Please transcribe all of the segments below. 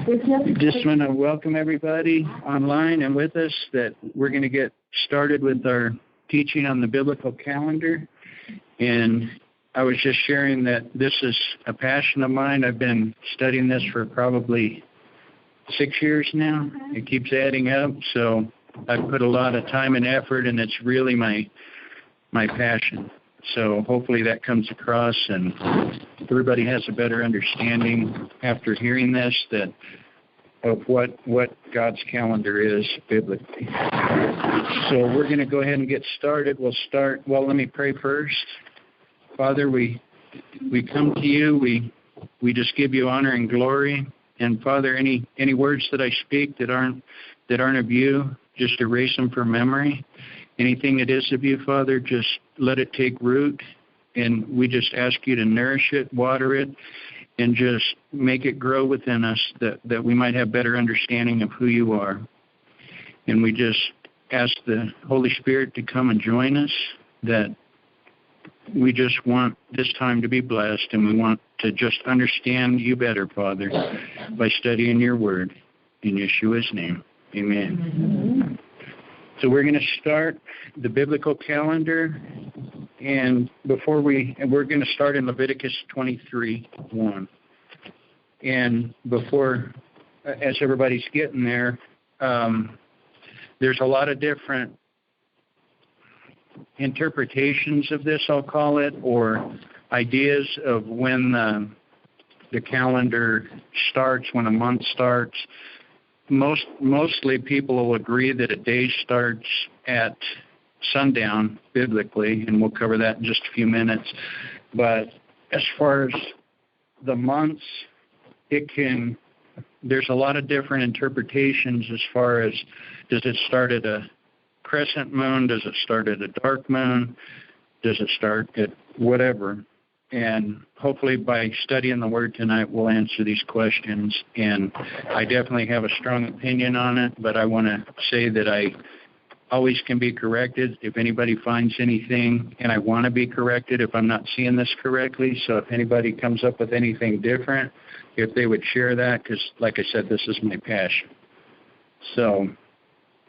Just want to welcome everybody online and with us that we're going to get started with our teaching on the biblical calendar. And I was just sharing that this is a passion of mine. I've been studying this for probably 6 years now. It keeps adding up. So I've put a lot of time and effort, and it's really my passion. So hopefully that comes across and everybody has a better understanding after hearing this of what God's calendar is biblically. So we're going to go ahead and get started. Let me pray first. Father, we come to you. We just give you honor and glory. And Father, any words that I speak that aren't of you, just erase them from memory. Anything that is of you, Father, just let it take root. And we just ask you to nourish it, water it, and just make it grow within us that we might have better understanding of who you are. And we just ask the Holy Spirit to come and join us, that we just want this time to be blessed, and we want to just understand you better, Father, by studying your word. In Yeshua's name, amen. So we're going to start the biblical calendar, and we're going to start in Leviticus 23:1. And as everybody's getting there, there's a lot of different interpretations of this, I'll call it, or ideas of when the calendar starts, when a month starts. Mostly people will agree that a day starts at sundown biblically, and we'll cover that in just a few minutes. But as far as the months, there's a lot of different interpretations as far as, does it start at a crescent moon? Does it start at a dark moon? Does it start at whatever? And hopefully by studying the Word tonight, we'll answer these questions. And I definitely have a strong opinion on it, but I want to say that I always can be corrected if anybody finds anything, and I want to be corrected if I'm not seeing this correctly. So if anybody comes up with anything different, if they would share that, because like I said, this is my passion. So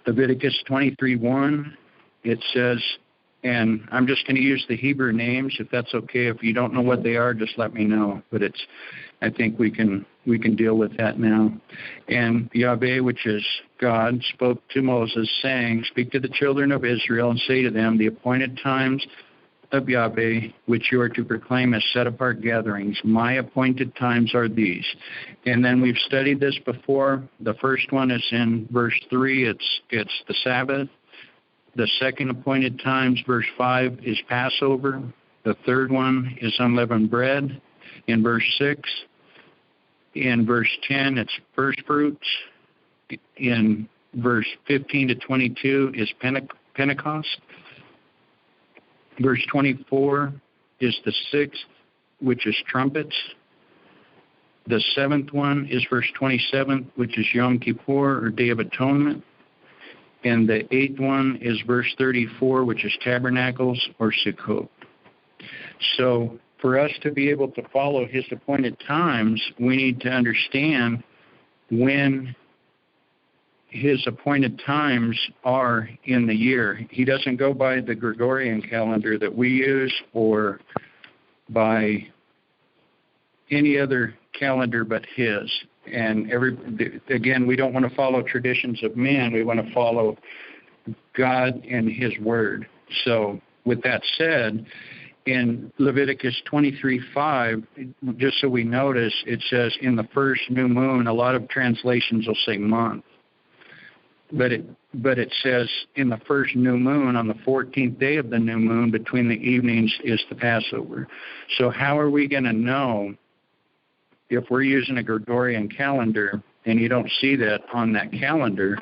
Leviticus 23:1, it says, and I'm just going to use the Hebrew names, if that's okay. If you don't know what they are, just let me know. But I think we can deal with that now. And Yahweh, which is God, spoke to Moses, saying, "Speak to the children of Israel and say to them, the appointed times of Yahweh, which you are to proclaim as set-apart gatherings. My appointed times are these." And then we've studied this before. The first one is in verse 3. It's the Sabbath. The second appointed times, verse 5, is Passover. The third one is unleavened bread in verse 6. In verse 10, it's first fruits. In verse 15 to 22 is Pentecost. Verse 24 is the sixth, which is trumpets. The seventh one is verse 27, which is Yom Kippur, or Day of Atonement. And the eighth one is verse 34, which is Tabernacles, or Sukkot. So for us to be able to follow his appointed times, we need to understand when his appointed times are in the year. He doesn't go by the Gregorian calendar that we use, or by any other calendar but his. And again, we don't want to follow traditions of men. We want to follow God and his word. So with that said, in Leviticus 23:5, just so we notice, it says in the first new moon. A lot of translations will say month. But it says in the first new moon, on the 14th day of the new moon, between the evenings, is the Passover. So how are we going to know if we're using a Gregorian calendar and you don't see that on that calendar?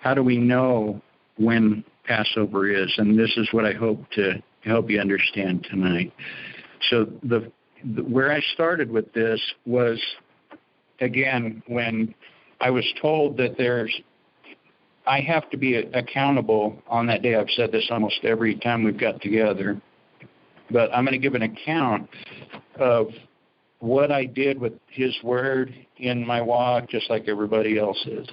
How do we know when Passover is? And this is what I hope to help you understand tonight. So where I started with this was, again, when I was told that I have to be accountable on that day. I've said this almost every time we've got together, but I'm going to give an account of what I did with his word in my walk, just like everybody else is.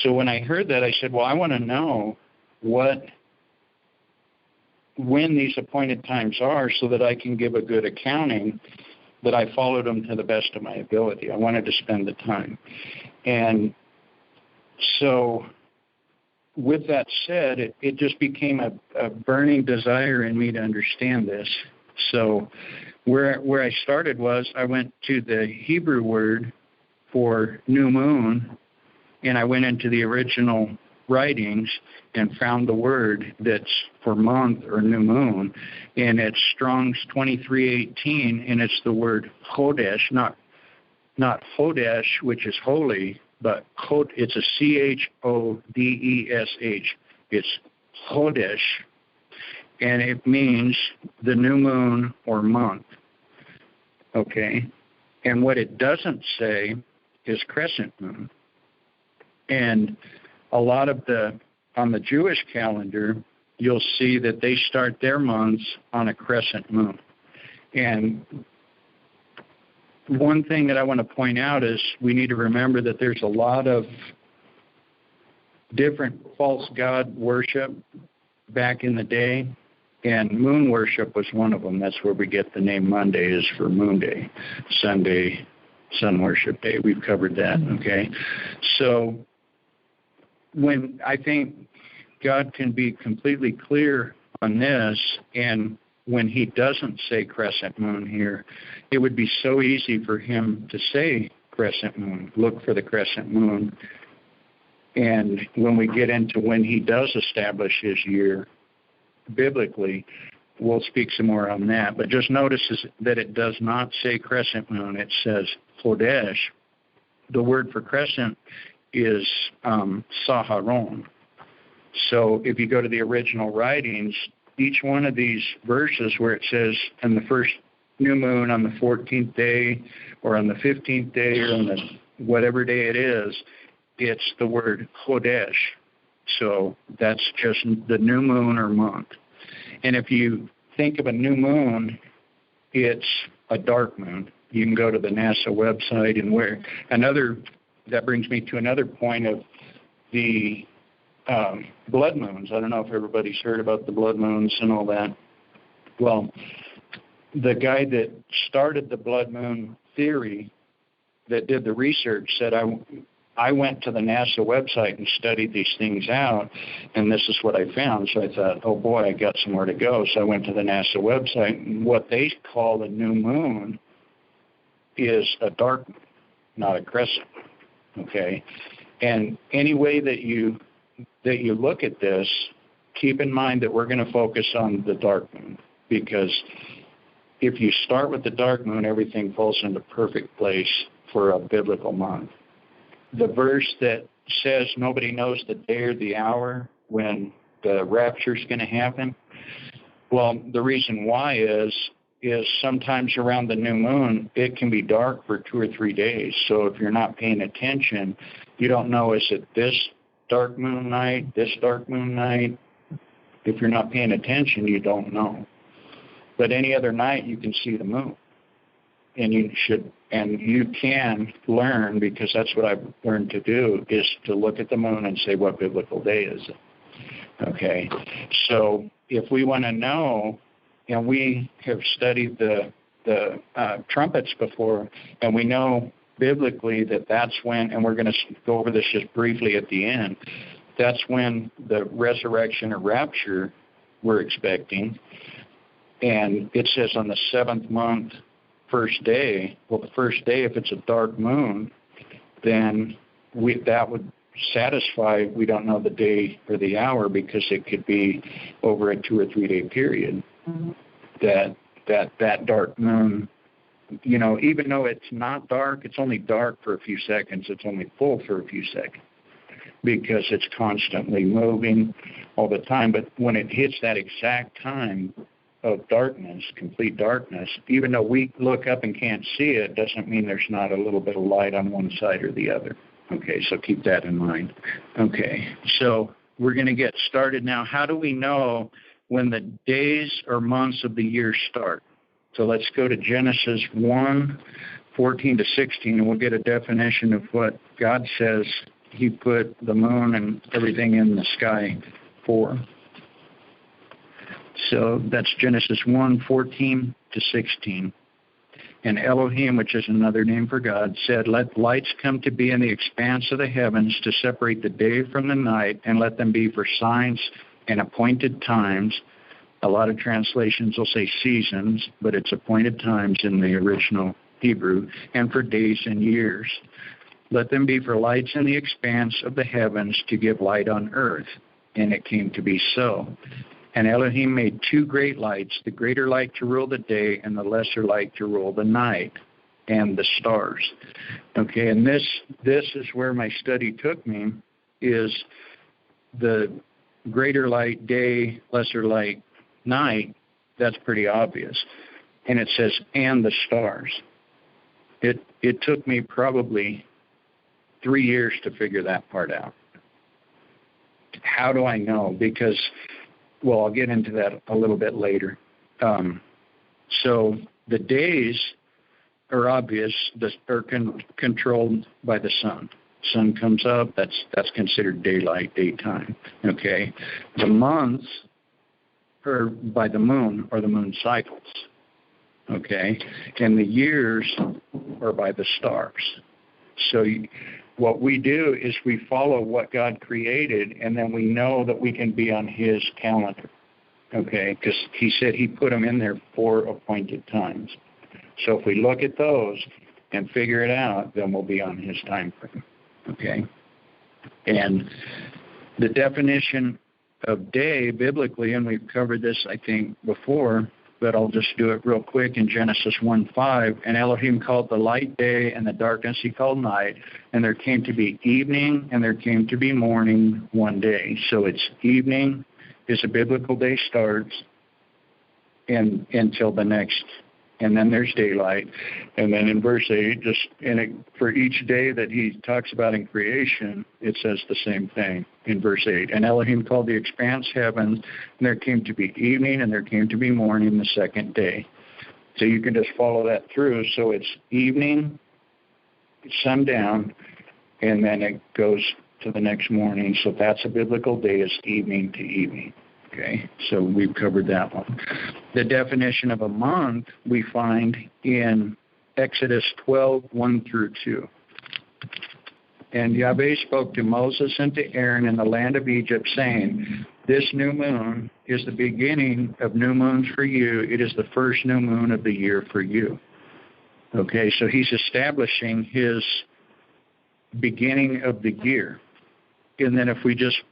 So when I heard that, I said, well, I want to know when these appointed times are so that I can give a good accounting that I followed them to the best of my ability. I wanted to spend the time. And so with that said, it just became a burning desire in me to understand this. So where I started was I went to the Hebrew word for new moon, and I went into the original writings and found the word that's for month or new moon, and it's Strong's 2318, and it's the word chodesh, not chodesh, which is holy, but it's a Chodesh. It's chodesh, and it means the new moon or month. Okay, and what it doesn't say is crescent moon. And a lot of on the Jewish calendar, you'll see that they start their months on a crescent moon. And one thing that I want to point out is we need to remember that there's a lot of different false god worship back in the day, and moon worship was one of them. That's where we get the name Monday, is for moon day. Sunday, sun worship day. We've covered that, okay? So when I think God can be completely clear on this, and when he doesn't say crescent moon here, it would be so easy for him to say crescent moon, look for the crescent moon. And when we get into when he does establish his year biblically, we'll speak some more on that. But just notice that it does not say crescent moon. It says chodesh. The word for crescent is Saharon. So if you go to the original writings, each one of these verses where it says on the first new moon on the 14th day or on the 15th day or on the whatever day it is, it's the word chodesh. So that's just the new moon or month. And if you think of a new moon, it's a dark moon. You can go to the NASA website and that brings me to another point of the blood moons. I don't know if everybody's heard about the blood moons and all that. Well, the guy that started the blood moon theory, that did the research, said, I went to the NASA website and studied these things out, and this is what I found. So I thought, oh boy, I got somewhere to go. So I went to the NASA website, and what they call a new moon is a dark moon, not a crescent. Okay, and any way that you look at this, keep in mind that we're going to focus on the dark moon, because if you start with the dark moon, everything falls into perfect place for a biblical month. The verse that says nobody knows the day or the hour when the rapture is going to happen, well, the reason why is sometimes around the new moon, it can be dark for 2 or 3 days. So if you're not paying attention, you don't know, is it this dark moon night, this dark moon night? If you're not paying attention, you don't know. But any other night, you can see the moon. And you can learn, because that's what I've learned to do, is to look at the moon and say, what biblical day is it? Okay. So if we want to know, and we have studied the trumpets before, and we know biblically that's when, and we're going to go over this just briefly at the end, that's when the resurrection or rapture we're expecting. And it says on the 7th month, first day. Well, the first day, if it's a dark moon, then that would satisfy. We don't know the day or the hour, because it could be over a 2 or 3 day period. Mm-hmm. That dark moon, even though it's not dark, it's only dark for a few seconds. It's only full for a few seconds, because it's constantly moving all the time. But when it hits that exact time of darkness, complete darkness, even though we look up and can't see it, doesn't mean there's not a little bit of light on one side or the other. Okay, so keep that in mind. Okay, so we're going to get started now. How do we know when the days or months of the year start? So let's go to Genesis 1, 14 to 16, and we'll get a definition of what God says he put the moon and everything in the sky for. So that's Genesis 1:14 to 16. And Elohim, which is another name for God, said, "Let lights come to be in the expanse of the heavens to separate the day from the night, and let them be for signs and appointed times." A lot of translations will say seasons, but it's appointed times in the original Hebrew, "and for days and years. Let them be for lights in the expanse of the heavens to give light on earth." And it came to be so. And Elohim made two great lights, the greater light to rule the day and the lesser light to rule the night, and the stars. Okay, and this is where my study took me, is the greater light day, lesser light night. That's pretty obvious. And it says, "and the stars." It took me probably 3 years to figure that part out. How do I know? Because, well, I'll get into that a little bit later. So the days are obvious, are controlled by the sun. Sun comes up, that's considered daylight, daytime. Okay, the months are by the moon, or the moon cycles. Okay, and the years are by the stars. So what we do is we follow what God created, and then we know that we can be on his calendar. Okay, because he said he put them in there for appointed times. So if we look at those and figure it out, then we'll be on his time frame. Okay, and the definition of day biblically, and we've covered this I think before, but I'll just do it real quick in Genesis 1:5. "And Elohim called the light day, and the darkness he called night. And there came to be evening, and there came to be morning one day." So it's evening is a biblical day starts, and until the next, and then there's daylight. And then in verse 8, for each day that he talks about in creation, it says the same thing in verse 8. "And Elohim called the expanse heavens, and there came to be evening, and there came to be morning the second day." So you can just follow that through. So it's evening, sundown, and then it goes to the next morning. So that's a biblical day, is evening to evening. Okay, so we've covered that one. The definition of a month we find in Exodus 12:1 through 2. "And Yahweh spoke to Moses and to Aaron in the land of Egypt, saying, This new moon is the beginning of new moons for you. It is the first new moon of the year for you." Okay, so he's establishing his beginning of the year. And then if we just,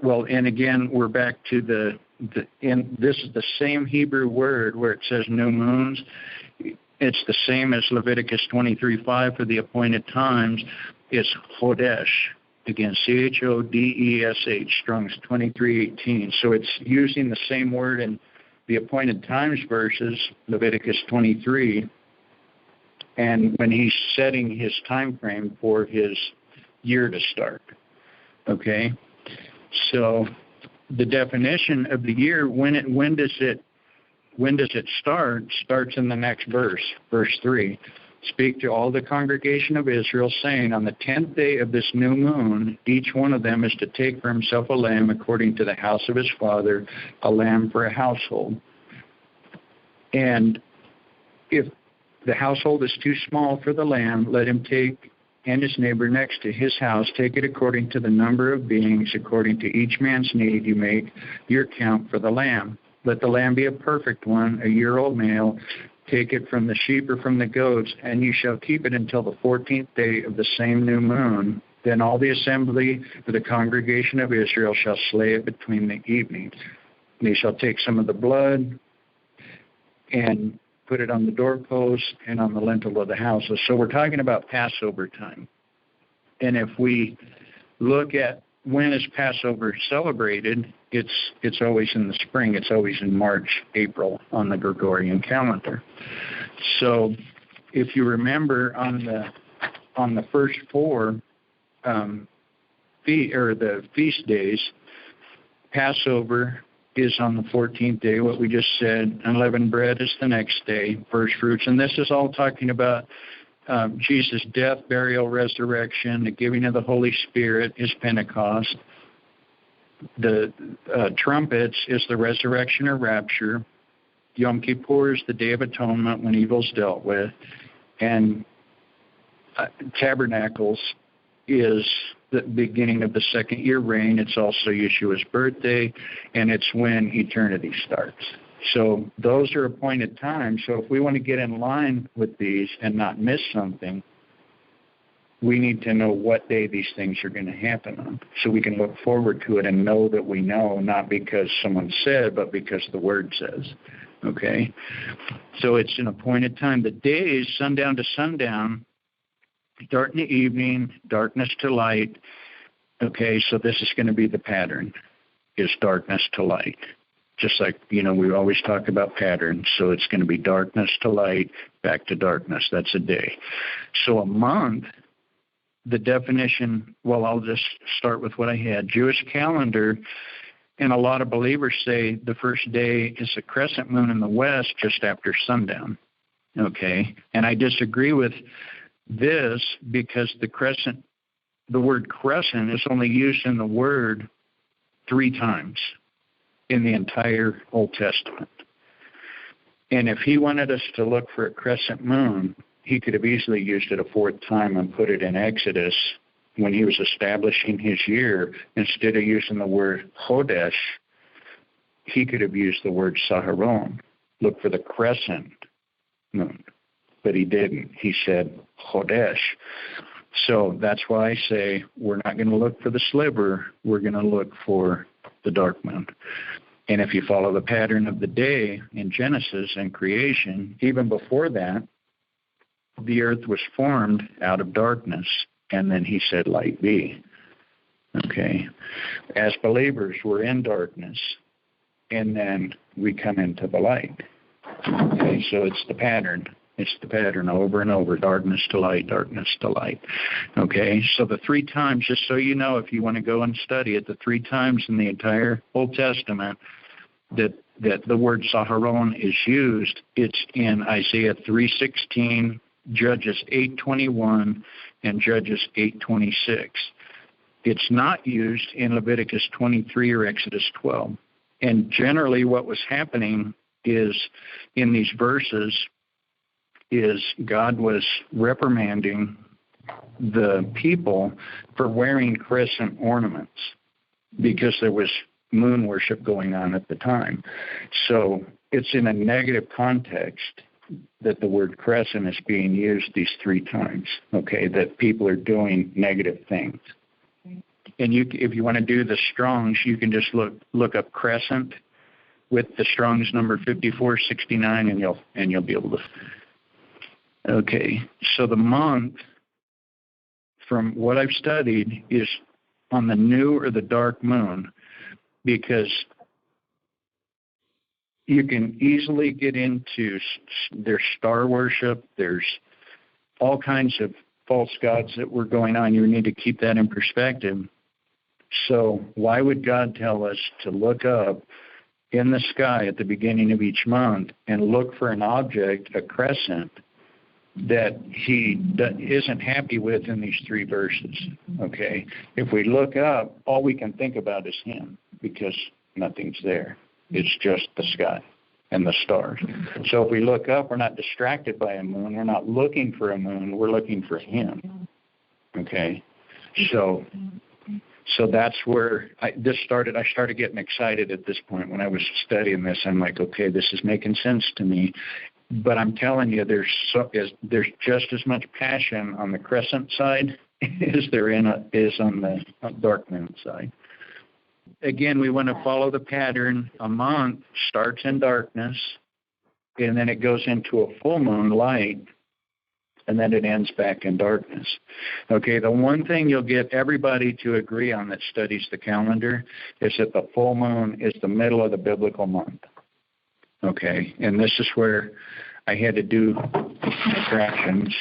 and again, we're back to this is the same Hebrew word where it says new moons. It's the same as Leviticus 23:5 for the appointed times. It's Chodesh. Again, Chodesh, Strong's 23:18. So it's using the same word in the appointed times verses, Leviticus 23, and when he's setting his time frame for his year to start. Okay? So the definition of the year, when does it start? Starts in the next verse 3. "Speak to all the congregation of Israel, saying, On the 10th day of this new moon, each one of them is to take for himself a lamb according to the house of his father, a lamb for a household. And if the household is too small for the lamb, let him take, and his neighbor next to his house, take it according to the number of beings, according to each man's need, you make your count for the lamb. Let the lamb be a perfect one, a year-old male. Take it from the sheep or from the goats, and you shall keep it until the 14th day of the same new moon. Then all the assembly of the congregation of Israel shall slay it between the evenings. They shall take some of the blood and put it on the doorposts and on the lintel of the houses." So we're talking about Passover time. And if we look at when is Passover celebrated, it's always in the spring. It's always in March, April on the Gregorian calendar. So if you remember on the first four the feast days, Passover is on the 14th day, what we just said. Unleavened bread is the next day, first fruits. And this is all talking about Jesus' death, burial, resurrection, the giving of the Holy Spirit is Pentecost. The trumpets is the resurrection or rapture. Yom Kippur is the Day of Atonement when evil's dealt with. And Tabernacles is the beginning of the second year reign. It's also Yeshua's birthday, and it's when eternity starts. So those are appointed times. So if we want to get in line with these and not miss something, we need to know what day these things are going to happen on, so we can look forward to it and know that we know, not because someone said, but because the Word says. Okay? So it's an appointed time. The days, sundown to sundown, dark in the evening, darkness to light. Okay, so this is going to be the pattern, is darkness to light. Just like, we always talk about patterns. So it's going to be darkness to light, back to darkness. That's a day. So a month, the definition, well, I'll just start with what I had. Jewish calendar, and a lot of believers say the first day is a crescent moon in the west just after sundown. Okay, and I disagree with this because the word crescent is only used in the word 3 times in the entire Old Testament. And if he wanted us to look for a crescent moon, he could have easily used it a 4th time and put it in Exodus when he was establishing his year. Instead of using the word Chodesh, he could have used the word Saharon, look for the crescent moon. But he didn't. He said Chodesh. So that's why I say we're not going to look for the sliver. We're going to look for the dark moon. And if you follow the pattern of the day in Genesis and creation, even before that, the earth was formed out of darkness, and then he said, light be. Okay. As believers, we're in darkness, and then we come into the light. Okay, so it's the pattern. It's the pattern over and over, darkness to light, darkness to light. Okay, so the 3 times, just so you know, if you want to go and study it, the 3 times in the entire Old Testament that the word Saharon is used, it's in Isaiah 3:16, Judges 8:21, and Judges 8:26. It's not used in Leviticus 23 or Exodus 12. And generally what was happening is in these verses is God was reprimanding the people for wearing crescent ornaments because there was moon worship going on at the time. So it's in a negative context that the word crescent is being used these 3 times, okay, that people are doing negative things. And if you want to do the Strongs, you can just look up crescent with the Strong's number 5469, and you'll be able to. Okay, so the month, from what I've studied, is on the new or the dark moon, because you can easily get into there's star worship, there's all kinds of false gods that were going on. You need to keep that in perspective. So why would God tell us to look up in the sky at the beginning of each month and look for an object, a crescent, that he isn't happy with in these 3 verses? Okay, if we look up, all we can think about is him, because nothing's there. It's just the sky and the stars. So if we look up, we're not distracted by a moon. We're not looking for a moon. We're looking for him. Okay, so that's where I started getting excited at this point when I was studying this. I'm like, okay, this is making sense to me. But I'm telling you, there's just as much passion on the crescent side as there is on the dark moon side. Again, we want to follow the pattern. A month starts in darkness, and then it goes into a full moon light, and then it ends back in darkness. Okay, the one thing you'll get everybody to agree on that studies the calendar is that the full moon is the middle of the biblical month. Okay, and this is where I had to do fractions,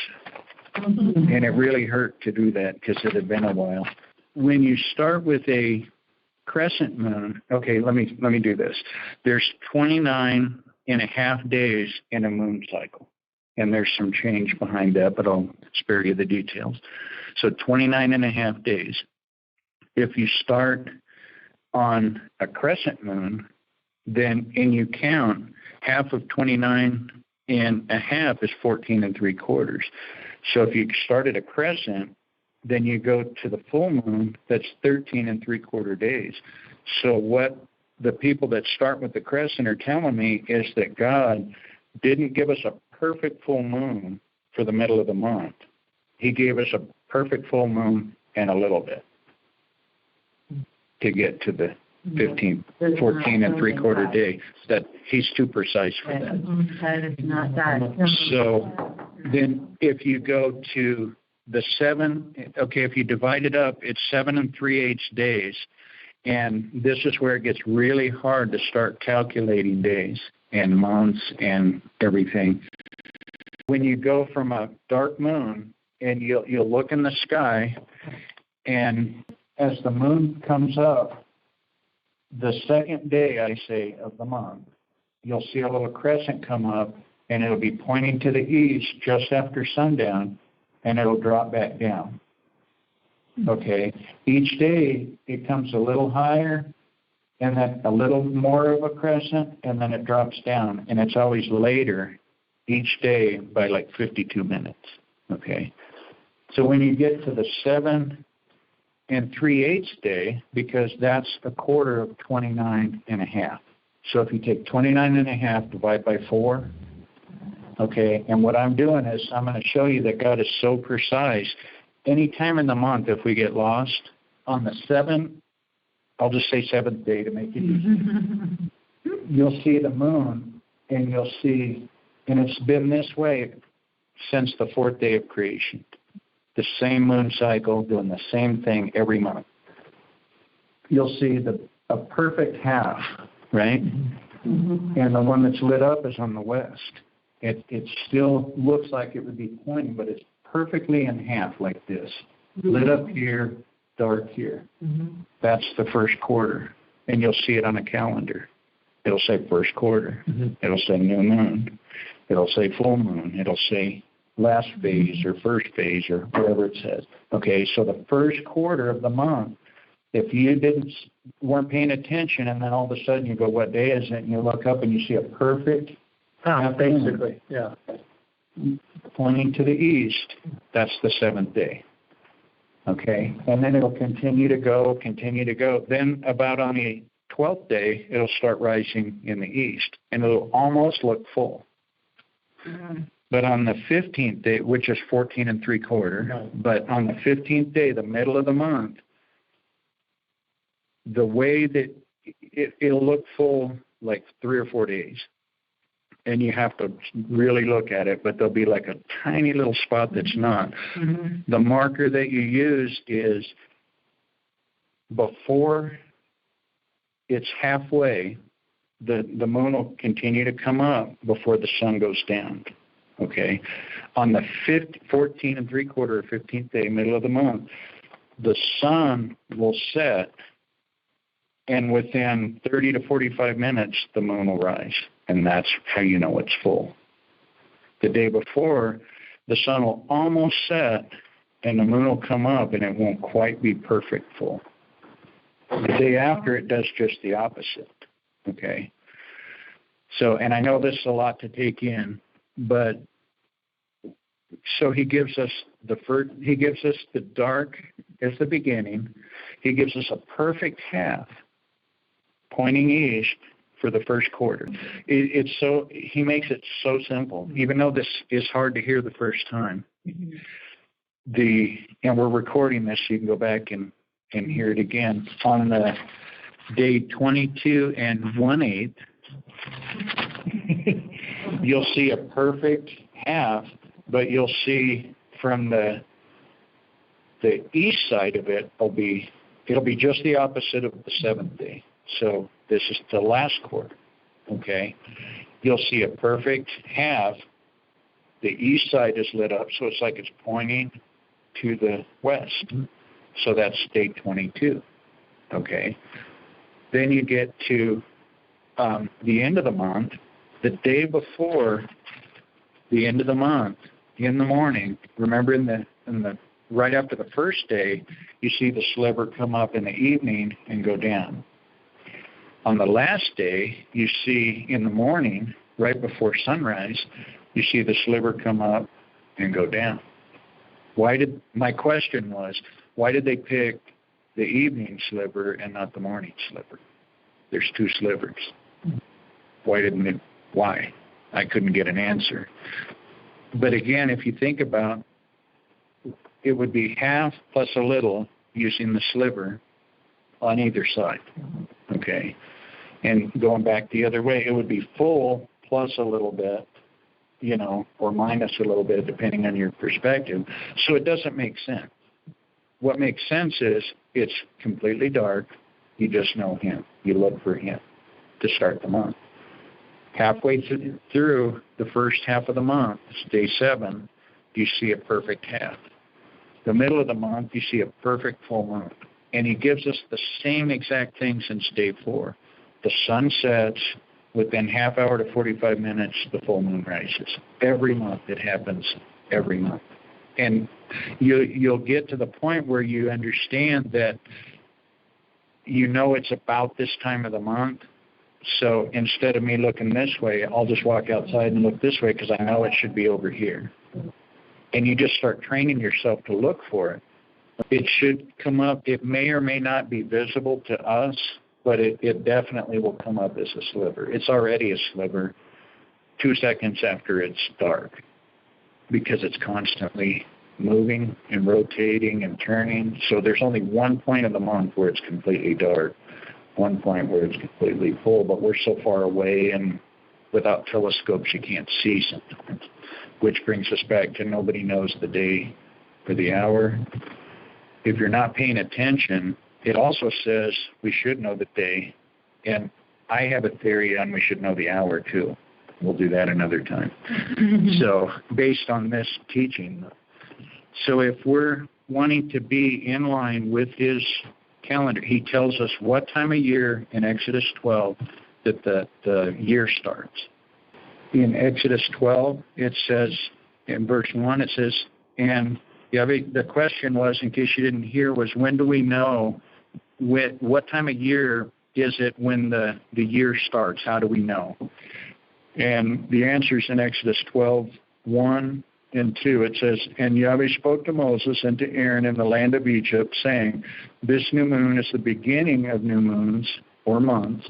and it really hurt to do that because it had been a while. When you start with a crescent moon, okay, let me do this. There's 29 and a half days in a moon cycle. and there's some change behind that, but I'll spare you the details. So 29 and a half days. If you start on a crescent moon, then, and you count, half of 29 and a half is 14 3/4. So if you started a crescent, then you go to the full moon, that's 13 3/4 days. So what the people that start with the crescent are telling me is that God didn't give us a perfect full moon for the middle of the month. He gave us a perfect full moon and a little bit to get to the 14 3/4 day. That he's too precise for that. That is not that. So then if you go to the 7, okay, if you divide it up, it's 7 3/8 days. And this is where it gets really hard to start calculating days and months and everything. When you go from a dark moon and you'll look in the sky, and as the moon comes up, the second day, I say, of the month, you'll see a little crescent come up, and it'll be pointing to the east just after sundown, and it'll drop back down. Okay, each day it comes a little higher, and then a little more of a crescent, and then it drops down, and it's always later each day by like 52 minutes. Okay, so when you get to the 7 3/8 day, because that's a quarter of 29 and a half. So if you take 29 and a half, divide by 4, okay, and what I'm doing is I'm going to show you that God is so precise. Any time in the month, if we get lost, on the 7th, I'll just say 7th day to make it easy, you'll see the moon, and you'll see, and it's been this way since the 4th day of creation. The same moon cycle, doing the same thing every month. You'll see a perfect half, right? Mm-hmm. And the one that's lit up is on the west. It still looks like it would be pointing, but it's perfectly in half like this. Mm-hmm. Lit up here, dark here. Mm-hmm. That's the first quarter. And you'll see it on a calendar. It'll say first quarter. Mm-hmm. It'll say new moon. It'll say full moon. It'll say last phase or first phase or whatever it says. Okay, so the first quarter of the month, if you weren't paying attention, and then all of a sudden you go, what day is it? And you look up and you see a perfect basically, yeah, pointing to the east. That's the 7th day. Okay, and then it'll continue to go. Then about on the 12th day, it'll start rising in the east, and it'll almost look full. Mm-hmm. But on the 15th day, which is 14 3/4, right. But on the 15th day, the middle of the month, the way that it'll look full like 3 or 4 days. And you have to really look at it, but there'll be like a tiny little spot that's not. Mm-hmm. The marker that you use is before it's halfway, the moon will continue to come up before the sun goes down. Okay, on the 14 3/4 or 15th day, middle of the month, the sun will set, and within 30 to 45 minutes, the moon will rise, and that's how you know it's full. The day before, the sun will almost set, and the moon will come up, and it won't quite be perfect full. The day after, it does just the opposite. Okay, so, and I know this is a lot to take in, but so he gives us the dark as the beginning. He gives us a perfect half pointing east for the first quarter. He makes it so simple, even though this is hard to hear the first time. And we're recording this, so you can go back and hear it again. On the day 22 and 1/8, you'll see a perfect half, but you'll see from the east side of it, it'll be just the opposite of the 7th day. So this is the last quarter, okay? You'll see a perfect half. The east side is lit up, so it's like it's pointing to the west. So that's day 22, okay? Then you get to the end of the month. The day before the end of the month, in the morning, remember in the right after the first day, you see the sliver come up in the evening and go down. On the last day, you see in the morning, right before sunrise, you see the sliver come up and go down. My question was, why did they pick the evening sliver and not the morning sliver? There's two slivers. Why? I couldn't get an answer. But again, if you think about, it would be half plus a little using the sliver on either side. Okay? And going back the other way, it would be full plus a little bit, or minus a little bit, depending on your perspective. So it doesn't make sense. What makes sense is it's completely dark. You just know him. You look for him to start the month. Halfway through the first half of the month, it's day 7, you see a perfect half. The middle of the month, you see a perfect full moon. And he gives us the same exact thing since day 4. The sun sets, within half hour to 45 minutes, the full moon rises. Every month it happens, every month. And you'll get to the point where you understand that it's about this time of the month. So instead of me looking this way, I'll just walk outside and look this way because I know it should be over here. And you just start training yourself to look for it. It should come up. It may or may not be visible to us, but it definitely will come up as a sliver. It's already a sliver 2 seconds after it's dark because it's constantly moving and rotating and turning. So there's only one point of the month where it's completely dark, one point where it's completely full, but we're so far away and without telescopes you can't see sometimes, which brings us back to nobody knows the day or the hour. If you're not paying attention, it also says we should know the day, and I have a theory on we should know the hour too. We'll do that another time. So based on this teaching, so if we're wanting to be in line with his calendar, he tells us what time of year in Exodus 12 that the year starts. In Exodus 12, it says, in verse 1, it says, and the question was, in case you didn't hear, was when do we know what time of year is it when the year starts? How do we know? And the answer is in Exodus 12, 1 and 2. It says, and Yahweh spoke to Moses and to Aaron in the land of Egypt, saying, this new moon is the beginning of new moons or months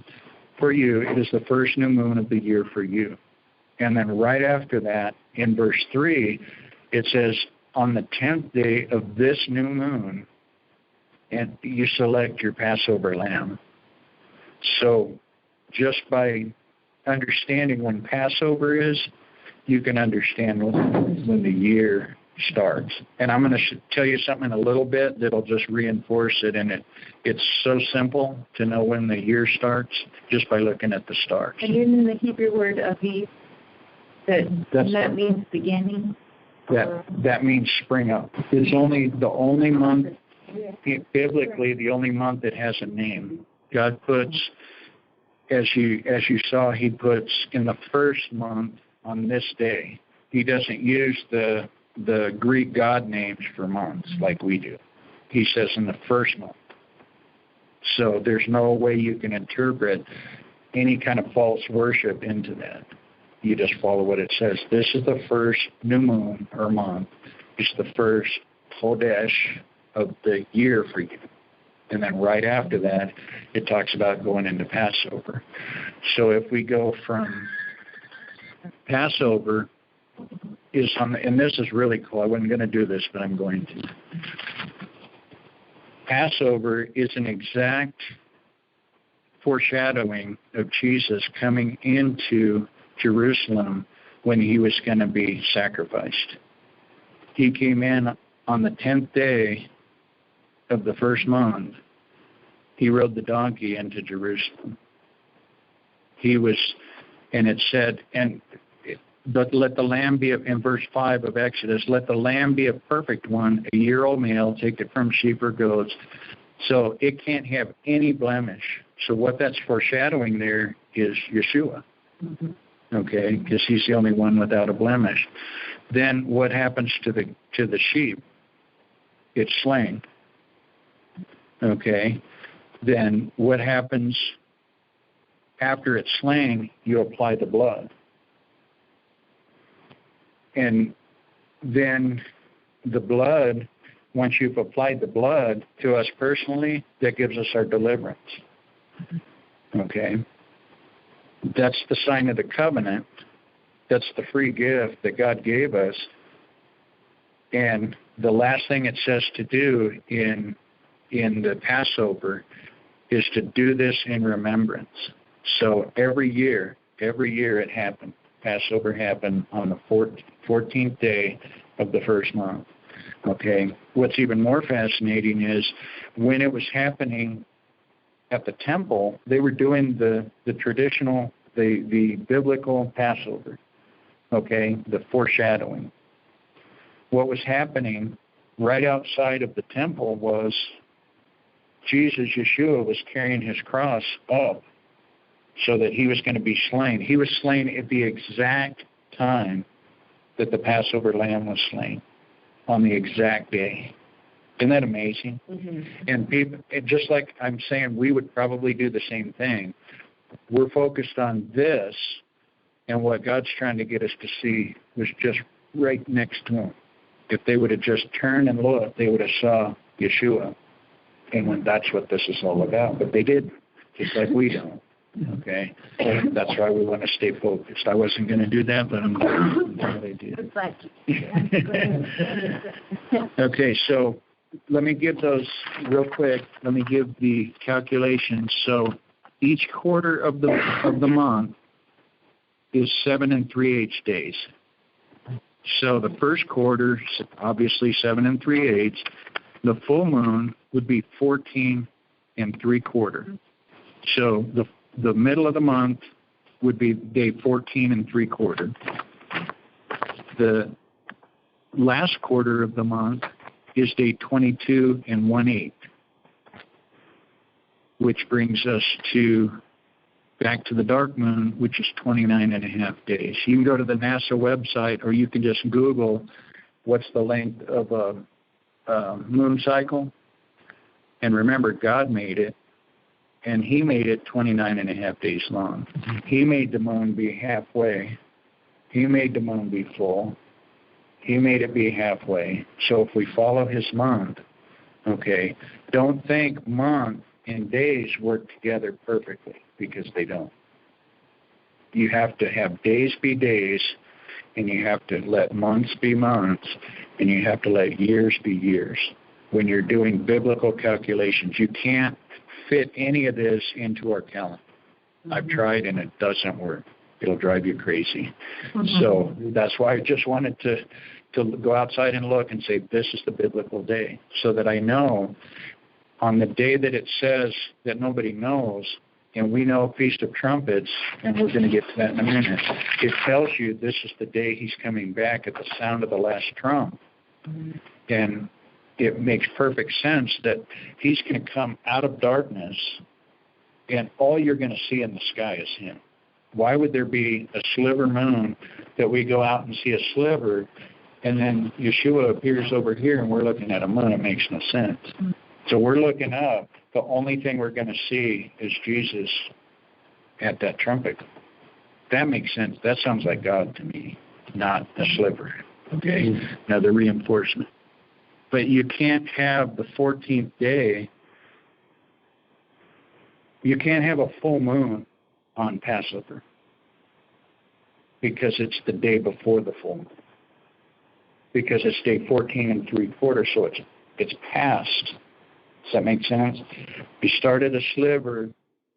for you. It is the first new moon of the year for you. And then right after that, in verse 3, it says, on the 10th day of this new moon, and you select your Passover lamb. So just by understanding when Passover is, you can understand when the year starts. And I'm going to tell you something in a little bit that'll just reinforce it. And it's so simple to know when the year starts just by looking at the stars. And in the Hebrew word aviv, that means beginning? That means spring up. It's only the only month, biblically, the only month that has a name. God puts, as you saw, he puts in the first month on this day. He doesn't use the Greek god names for months like we do. He says in the first month. So there's no way you can interpret any kind of false worship into that. You just follow what it says. This is the first new moon or month. It's the first Chodesh of the year for you. And then right after that, it talks about going into Passover. So if we go from Passover is on and this is really cool. I wasn't going to do this, but I'm going to. Passover is an exact foreshadowing of Jesus coming into Jerusalem when he was going to be sacrificed. He came in on the 10th day of the first month. He rode the donkey into Jerusalem. He was, and it said, but let the lamb be, in verse 5 of Exodus, let the lamb be a perfect one, a year-old male, take it from sheep or goats. So it can't have any blemish. So what that's foreshadowing there is Yeshua. Mm-hmm. okay, because he's the only one without a blemish. Then what happens to the sheep? It's slain. Okay. Then what happens after it's slain? You apply the blood. And then the blood, once you've applied the blood to us personally, that gives us our deliverance. Okay? That's the sign of the covenant. That's the free gift that God gave us. And the last thing it says to do in the Passover is to do this in remembrance. So every year it happened. Passover happened on the 14th day of the first month. Okay. What's even more fascinating is when it was happening at the temple, they were doing the traditional, the biblical Passover. Okay, the foreshadowing. What was happening right outside of the temple was Jesus, Yeshua, was carrying his cross up so that he was going to be slain. He was slain at the exact time that the Passover lamb was slain, on the exact day. Isn't that amazing? Mm-hmm. And people, just like I'm saying, we would probably do the same thing. We're focused on this, and what God's trying to get us to see was just right next to him. If they would have just turned and looked, they would have saw Yeshua. And that's what this is all about. But they didn't, just like we don't. Okay? That's why we want to stay focused. I wasn't going to do that, but I'm glad I did. Okay, so let me give those real quick. Let me give the calculations. So each quarter of the month is 7 3/8 days. So the first quarter, obviously 7 3/8. The full moon would be 14 3/4. So the middle of the month would be day 14 3/4. The last quarter of the month is day 22 1/8, which brings us back to the dark moon, which is 29.5 days. You can go to the NASA website, or you can just Google what's the length of a moon cycle. And remember, God made it, and he made it 29.5 days long. He made the moon be halfway. He made the moon be full. He made it be halfway. So if we follow his month, okay, don't think month and days work together perfectly, because they don't. You have to have days be days, and you have to let months be months, and you have to let years be years. When you're doing biblical calculations, you can't fit any of this into our calendar. Mm-hmm. I've tried, and it doesn't work. It'll drive you crazy. Mm-hmm. So that's why I just wanted to go outside and look and say, this is the biblical day, so that I know on the day that it says that nobody knows, and we know Feast of Trumpets, and we're going to get to that in a minute, it tells you this is the day he's coming back at the sound of the last trump. Mm-hmm. And it makes perfect sense that he's going to come out of darkness, and all you're going to see in the sky is him. Why would there be a sliver moon that we go out and see a sliver, and then Yeshua appears over here and we're looking at a moon? It makes no sense. Mm-hmm. So we're looking up. The only thing we're going to see is Jesus at that trumpet. That makes sense. That sounds like God to me, not a sliver. Okay? Mm-hmm. Another reinforcement. But you can't have the 14th day. You can't have a full moon on Passover, because it's the day before the full moon. Because it's day 14 3/4, so it's past. Does that make sense? You start at a sliver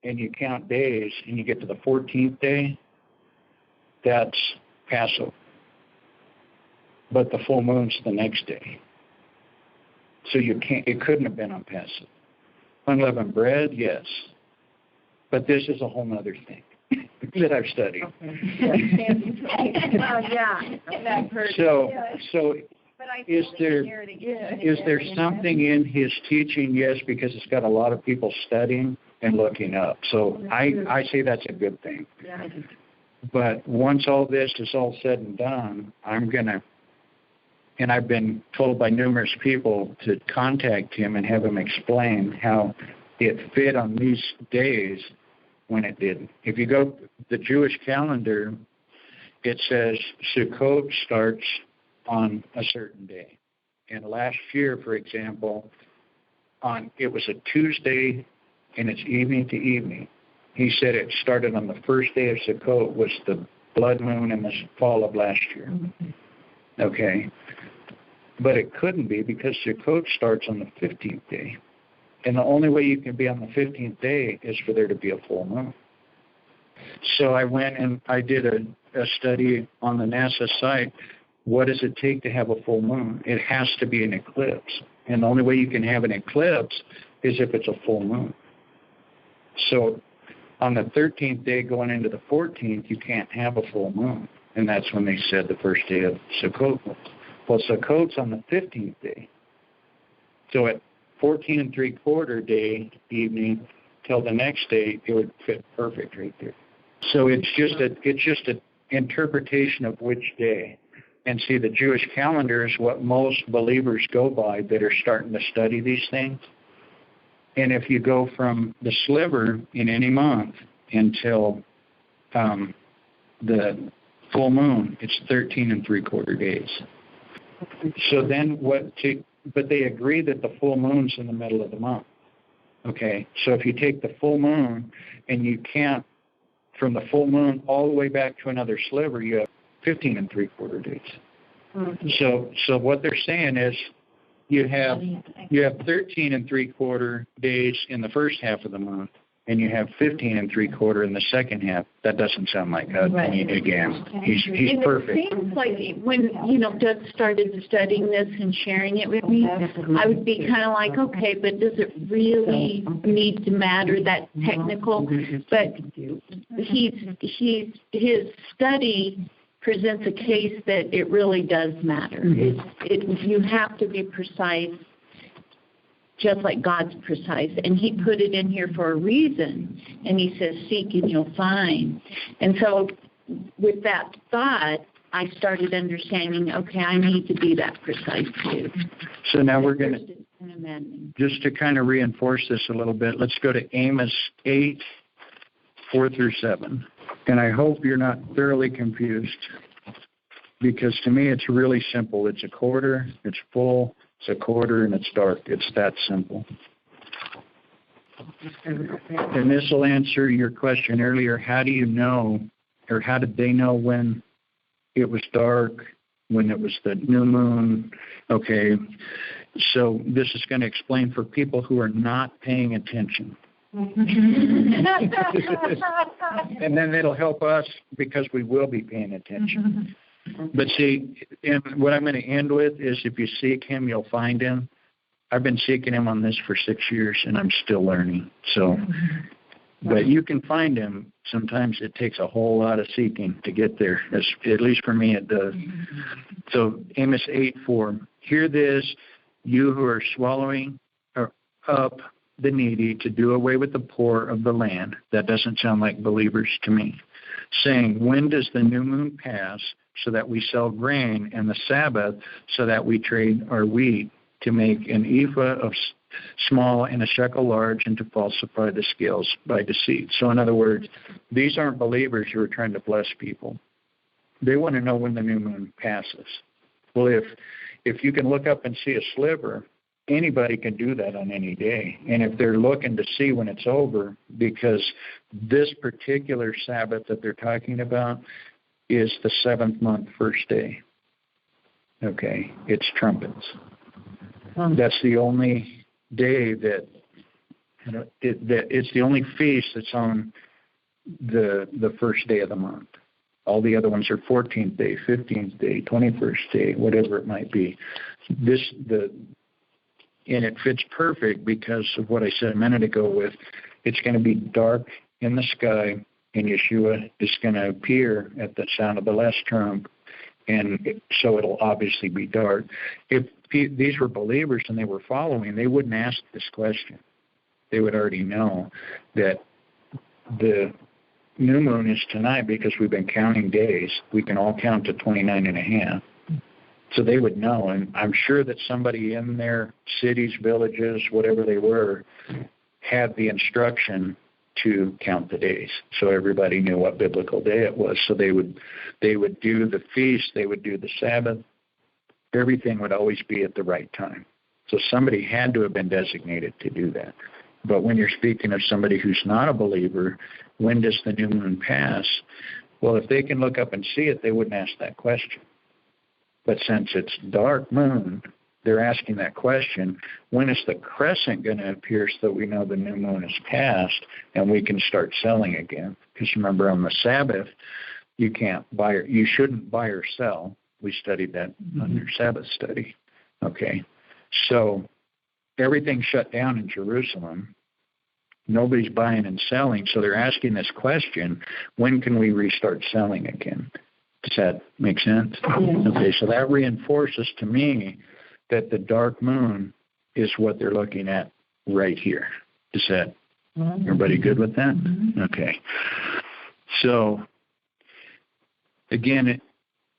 and you count days, and you get to the 14th day, that's Passover. But the full moon's the next day. So it couldn't have been on Passover. Unleavened bread, yes. But this is a whole other thing that I've studied. So is there something in his teaching? Yes, because it's got a lot of people studying and looking up. So I say that's a good thing. But once all this is all said and done, and I've been told by numerous people to contact him and have him explain how it fit on these days when it didn't. If you go the Jewish calendar, it says Sukkot starts on a certain day. And last year, for example, it was a Tuesday and it's evening to evening. He said it started on the first day of Sukkot, was the blood moon in the fall of last year. Okay. But it couldn't be because Sukkot starts on the 15th day. And the only way you can be on the 15th day is for there to be a full moon. So I went and I did a study on the NASA site. What does it take to have a full moon? It has to be an eclipse. And the only way you can have an eclipse is if it's a full moon. So on the 13th day going into the 14th, you can't have a full moon. And that's when they said the first day of Sukkot. Well, Sukkot's on the 15th day. So at 14 3/4 day evening till the next day, it would fit perfect right there. So it's just an interpretation of which day. And see, the Jewish calendar is what most believers go by that are starting to study these things. And if you go from the sliver in any month until the full moon, it's 13 3/4 days. So then but they agree that the full moon's in the middle of the month. Okay, so if you take the full moon and you count from the full moon all the way back to another sliver, you have 15 3/4 days. So what they're saying is you have 13 3/4 days in the first half of the month, and you have 15 3/4 in the second half. That doesn't sound like God to me again. He's perfect. It seems like when, Doug started studying this and sharing it with me, I would be kind of like, okay, but does it really need to matter that technical? But his study presents a case that it really does matter. You have to be precise, just like God's precise. And he put it in here for a reason. And he says, seek and you'll find. And so with that thought, I started understanding, okay, I need to be that precise too. So now we're going to, just to kind of reinforce this a little bit, let's go to Amos 8, 4 through 7. And I hope you're not thoroughly confused, because to me it's really simple. It's a quarter, it's full, it's a quarter, and it's dark. It's that simple. And this will answer your question earlier. How do you know, or how did they know when it was dark, when it was the new moon? Okay, so this is going to explain for people who are not paying attention. And then it'll help us because we will be paying attention. But see, and what I'm going to end with is if you seek him, you'll find him. I've been seeking him on this for 6 years, and I'm still learning. So, but you can find him. Sometimes it takes a whole lot of seeking to get there. At least for me, it does. So Amos 8:4. Hear this, you who are swallowing up the needy, to do away with the poor of the land. That doesn't sound like believers to me. Saying, when does the new moon pass, so that we sell grain, and the Sabbath, so that we trade our wheat, to make an ephah of small and a shekel large, and to falsify the scales by deceit. So in other words, these aren't believers who are trying to bless people. They want to know when the new moon passes. Well, if you can look up and see a sliver, anybody can do that on any day. And if they're looking to see when it's over, because this particular Sabbath that they're talking about is the 7th month, first day. Okay, it's trumpets. That's the only day that, it's the only feast that's on the first day of the month. All the other ones are 14th day, 15th day, 21st day, whatever it might be. And it fits perfect because of what I said a minute ago with it's going to be dark in the sky, and Yeshua is going to appear at the sound of the last trump, and so it'll obviously be dark. If these were believers and they were following, they wouldn't ask this question. They would already know that the new moon is tonight because we've been counting days. We can all count to 29 and a half. So they would know, and I'm sure that somebody in their cities, villages, whatever they were, had the instruction to count the days. So everybody knew what biblical day it was. So they would do the feast, they would do the Sabbath. Everything would always be at the right time. So somebody had to have been designated to do that. But when you're speaking of somebody who's not a believer, when does the new moon pass? Well, if they can look up and see it, they wouldn't ask that question. But since it's dark moon, they're asking that question, when is the crescent going to appear so that we know the new moon is past and we can start selling again? Because remember, on the Sabbath, you shouldn't buy or sell. We studied that under Sabbath study. Okay. So everything's shut down in Jerusalem. Nobody's buying and selling. So they're asking this question, when can we restart selling again? Does that make sense? Yes. Okay, so that reinforces to me that the dark moon is what they're looking at right here. Is that everybody good with that? Okay. So again,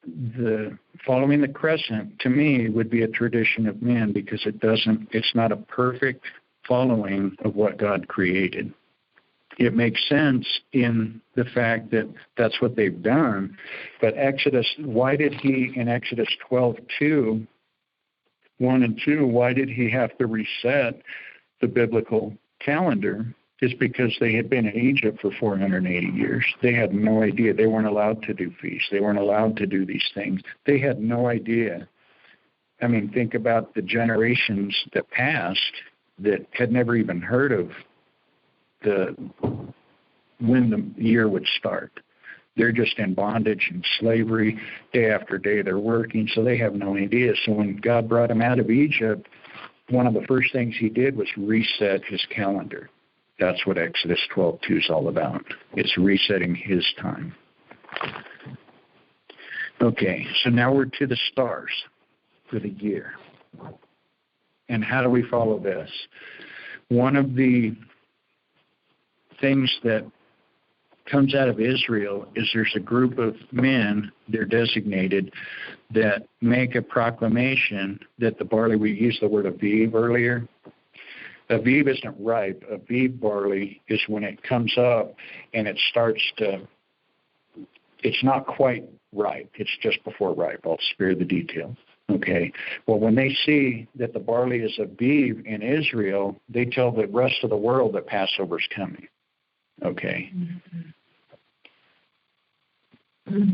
the following the crescent to me would be a tradition of men because it's not a perfect following of what God created. It makes sense in the fact that that's what they've done. But why did he, in Exodus 12:2, 1 and 2, why did he have to reset the biblical calendar? It's because they had been in Egypt for 480 years. They had no idea. They weren't allowed to do feasts. They weren't allowed to do these things. They had no idea. I mean, think about the generations that passed that had never even heard of when the year would start. They're just in bondage and slavery. Day after day they're working, so they have no idea. So when God brought them out of Egypt, one of the first things he did was reset his calendar. That's what Exodus 12:2 is all about. It's resetting his time. Okay, so now we're to the stars for the year. And how do we follow this? One of the things that comes out of Israel is there's a group of men, they're designated, that make a proclamation that the barley, we used the word Aviv earlier. Aviv isn't ripe. Aviv barley is when it comes up and it starts it's not quite ripe. It's just before ripe. I'll spare the details. Okay. Well, when they see that the barley is Aviv in Israel, they tell the rest of the world that Passover's coming. Okay.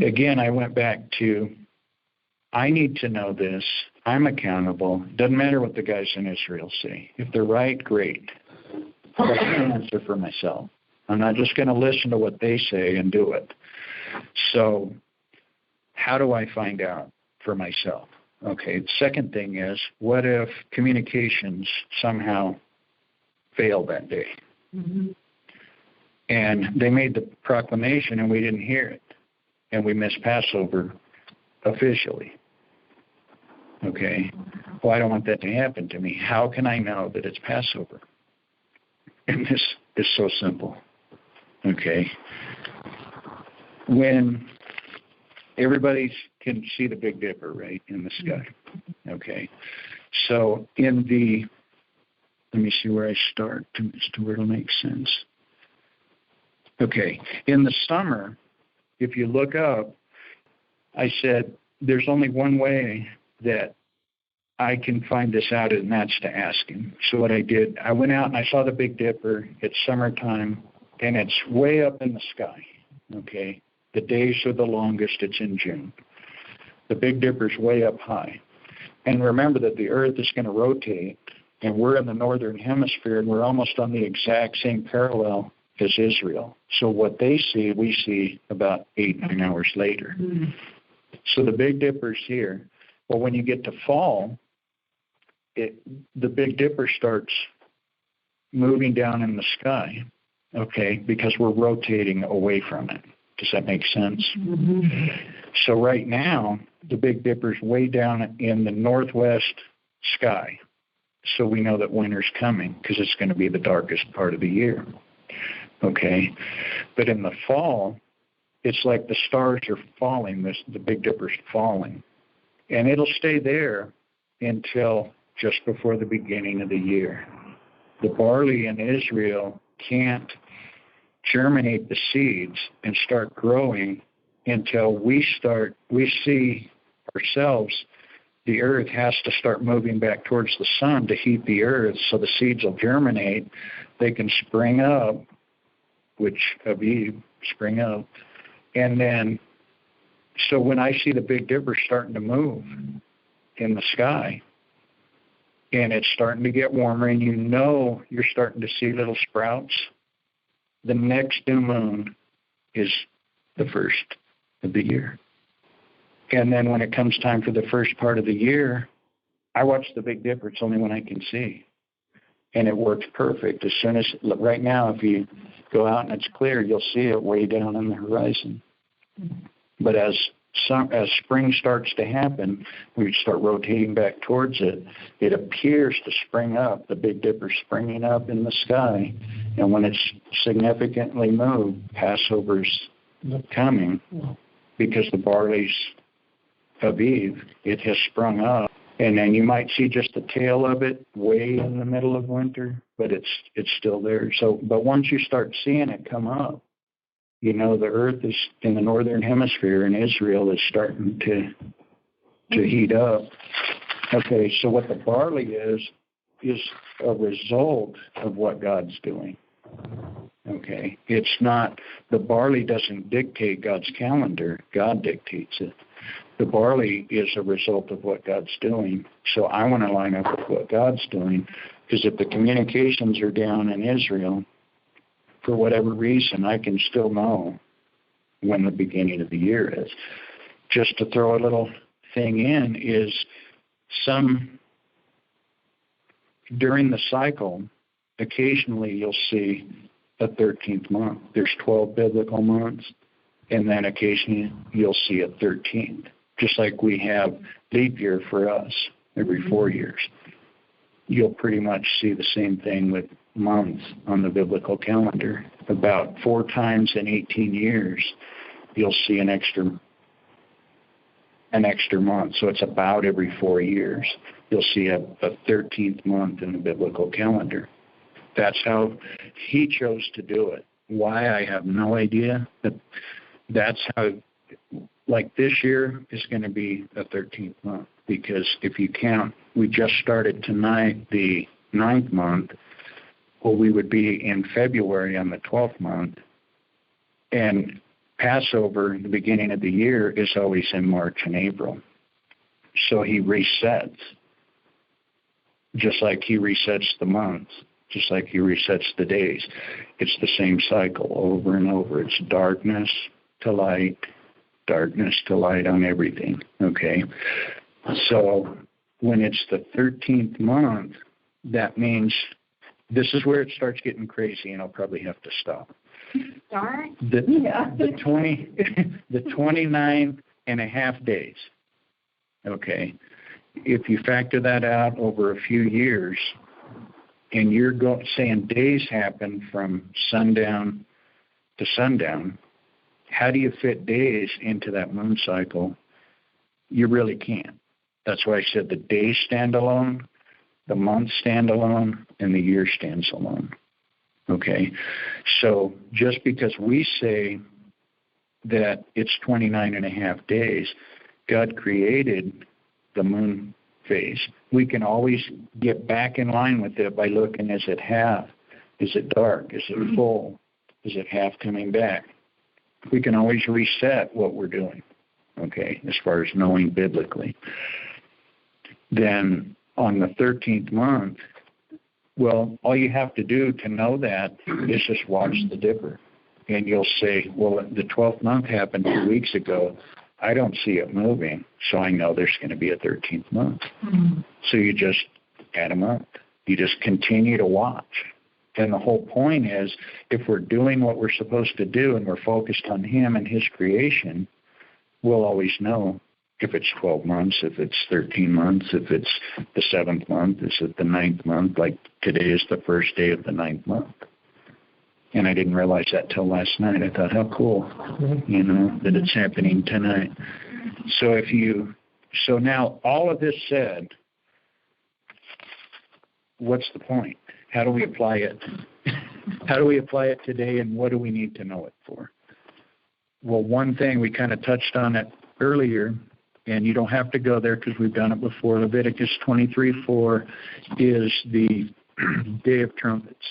Again, I went back to, I need to know this. I'm accountable. Doesn't matter what the guys in Israel say. If they're right, great. But I can answer for myself. I'm not just going to listen to what they say and do it. So how do I find out for myself? Okay, the second thing is, what if communications somehow failed that day? And they made the proclamation and we didn't hear it. And we missed Passover officially. Okay, well, I don't want that to happen to me. How can I know that it's Passover? And this is so simple. Okay, when everybody can see the Big Dipper, right, in the sky. Okay, so let me see where I start to where it'll make sense. Okay, in the summer, if you look up, I said there's only one way that I can find this out, and that's to ask him. So what I did, I went out and I saw the Big Dipper. It's summertime, and it's way up in the sky. Okay, the days are the longest. It's in June. The Big Dipper's way up high. And remember that the Earth is going to rotate, and we're in the northern hemisphere, and we're almost on the exact same parallel as Israel. So what they see, we see about 8-9 hours later. So the Big Dipper's here. Well, when you get to fall, the Big Dipper starts moving down in the sky, okay, because we're rotating away from it. Does that make sense? So right now, the Big Dipper's way down in the northwest sky. So we know that winter's coming because it's going to be the darkest part of the year. okay? But in the fall, it's like the stars are falling, the Big Dipper's falling. And it'll stay there until just before the beginning of the year. The barley in Israel can't germinate the seeds and start growing until we see ourselves, the earth has to start moving back towards the sun to heat the earth so the seeds will germinate. They can spring up, which Aviv, spring up. And then, so when I see the Big Dipper starting to move in the sky, and it's starting to get warmer, and you know you're starting to see little sprouts, the next new moon is the first of the year. And then when it comes time for the first part of the year, I watch the Big Dipper. It's only when I can see. And it works perfect. As soon as, right now, if you go out and it's clear, you'll see it way down on the horizon. But as spring starts to happen, we start rotating back towards it. It appears to spring up. The Big Dipper's springing up in the sky. And when it's significantly moved, Passover's coming, because the barley's Aviv, it has sprung up. And then you might see just the tail of it way in the middle of winter, but it's still there. So, but once you start seeing it come up, you know the earth is in the northern hemisphere, and Israel is starting to heat up. Okay, so what the barley is a result of what God's doing. Okay, it's not, the barley doesn't dictate God's calendar. God dictates it. The barley is a result of what God's doing. So I want to line up with what God's doing, because if the communications are down in Israel, for whatever reason, I can still know when the beginning of the year is. Just to throw a little thing in is during the cycle, occasionally you'll see a 13th month. There's 12 biblical months, and then occasionally you'll see a 13th. Just like we have leap year for us every 4 years. You'll pretty much see the same thing with months on the biblical calendar. About 4 times in 18 years, you'll see an extra month. So it's about every 4 years. You'll see a 13th month in the biblical calendar. That's how he chose to do it. Why, I have no idea. But that's how, like this year is going to be a 13th month, because if you count, we just started tonight the 9th month. Well, we would be in February on the 12th month, and Passover, the beginning of the year, is always in March and April. So he resets, just like he resets the months, just like he resets the days. It's the same cycle over and over. It's darkness to light on everything, okay? So when it's the 13th month, that means this is where it starts getting crazy, and I'll probably have to stop. Darn. The 29 and a half days, okay? If you factor that out over a few years, and you're saying days happen from sundown to sundown, how do you fit days into that moon cycle? You really can't. That's why I said the days stand alone, the months stand alone, and the year stands alone. Okay? So just because we say that it's 29 and a half days, God created the moon phase. We can always get back in line with it by looking, is it half? Is it dark? Is it full? Is it half coming back? We can always reset what we're doing, okay, as far as knowing biblically. Then on the 13th month, well, all you have to do to know that is just watch the dipper. And you'll say, well, the 12th month happened 2 weeks ago. I don't see it moving, so I know there's going to be a 13th month. Mm-hmm. So you just add them up. You just continue to watch. And the whole point is, if we're doing what we're supposed to do and we're focused on him and his creation, we'll always know if it's 12 months, if it's 13 months, if it's the 7th month, is it the 9th month, like today is the first day of the 9th month. And I didn't realize that till last night. I thought, how cool, that it's happening tonight. So now all of this said, what's the point? How do we apply it? How do we apply it today, and what do we need to know it for? Well, one thing, we kind of touched on it earlier, and you don't have to go there because we've done it before. Leviticus 23:4 is the Day of Trumpets.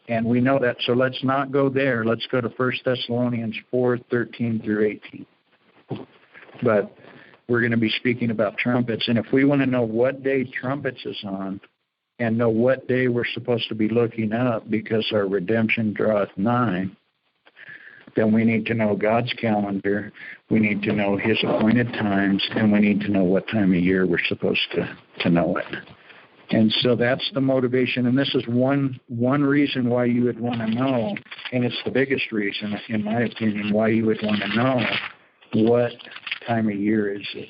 And we know that, so let's not go there. Let's go to 1 Thessalonians 4:13 through 18. But we're going to be speaking about trumpets, and if we want to know what day trumpets is on and know what day we're supposed to be looking up because our redemption draweth nigh, then we need to know God's calendar, we need to know His appointed times, and we need to know what time of year we're supposed to know it. And so that's the motivation, and this is one reason why you would want to know, and it's the biggest reason, in my opinion, why you would want to know what time of year is it.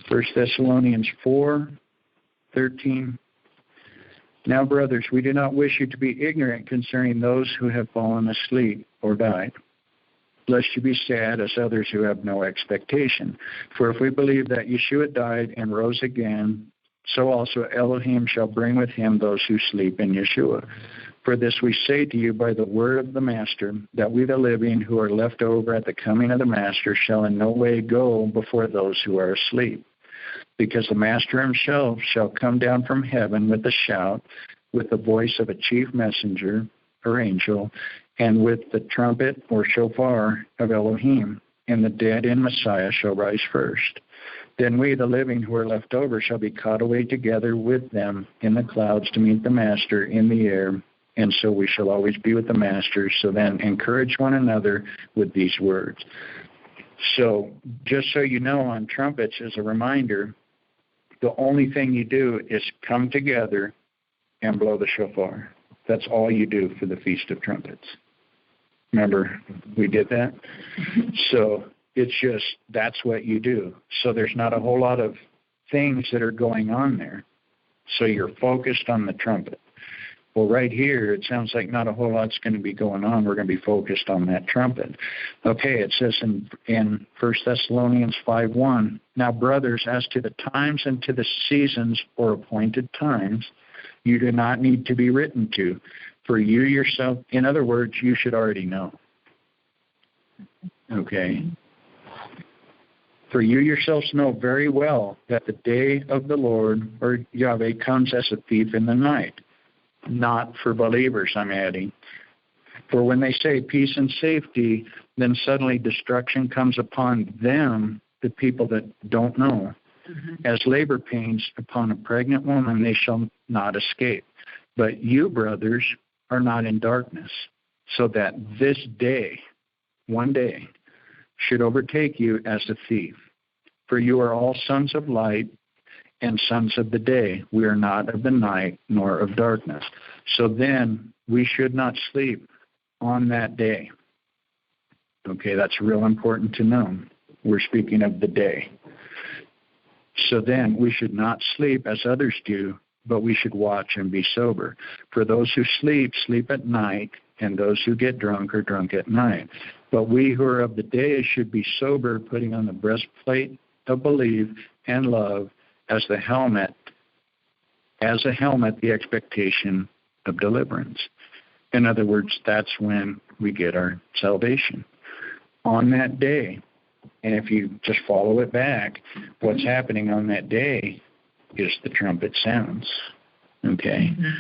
1 Thessalonians 4:13. Now, brothers, we do not wish you to be ignorant concerning those who have fallen asleep or died, lest you be sad as others who have no expectation. For if we believe that Yeshua died and rose again, so also Elohim shall bring with him those who sleep in Yeshua. For this we say to you by the word of the Master, that we the living who are left over at the coming of the Master shall in no way go before those who are asleep. Because the Master himself shall come down from heaven with a shout, with the voice of a chief messenger or angel, and with the trumpet or shofar of Elohim, and the dead in Messiah shall rise first. Then we, the living who are left over, shall be caught away together with them in the clouds to meet the Master in the air, and so we shall always be with the Master. So then encourage one another with these words. So just so you know, on trumpets, as a reminder, the only thing you do is come together and blow the shofar. That's all you do for the Feast of Trumpets. Remember, we did that? So it's just, that's what you do. So there's not a whole lot of things that are going on there. So you're focused on the trumpet. Well, right here, it sounds like not a whole lot's going to be going on. We're going to be focused on that trumpet. Okay, it says in 1 Thessalonians 5:1, now, brothers, as to the times and to the seasons or appointed times, you do not need to be written to, for you yourself, in other words, you should already know. Okay. For you yourselves know very well that the day of the Lord, or Yahweh, comes as a thief in the night. Not for believers, I'm adding. For when they say peace and safety, then suddenly destruction comes upon them, the people that don't know. As labor pains upon a pregnant woman, they shall not escape. But you, brothers, are not in darkness, so that this day, one day, should overtake you as a thief. For you are all sons of light and sons of the day. We are not of the night nor of darkness. So then we should not sleep on that day. Okay, that's real important to know. We're speaking of the day. So then we should not sleep as others do, but we should watch and be sober. For those who sleep, sleep at night, and those who get drunk are drunk at night. But we who are of the day should be sober, putting on the breastplate of belief and love, as a helmet, the expectation of deliverance. In other words, that's when we get our salvation. On that day, and if you just follow it back, what's happening on that day is the trumpet sounds. Okay? Mm-hmm.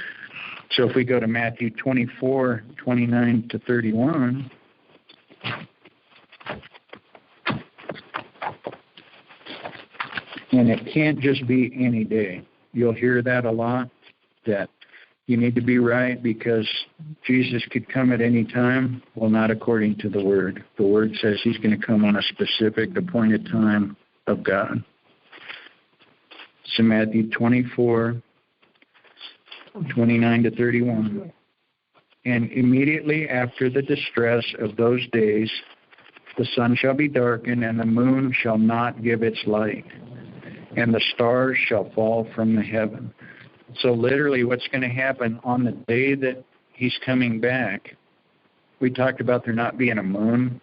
So if we go to Matthew 24:29 to 31, and it can't just be any day. You'll hear that a lot, that you need to be right because Jesus could come at any time. Well, not according to the Word. The Word says he's going to come on a specific appointed time of God. So Matthew 24:29 to 31. And immediately after the distress of those days, the sun shall be darkened, and the moon shall not give its light, and the stars shall fall from the heaven, So literally what's going to happen on the day that he's coming back, we talked about there not being a moon.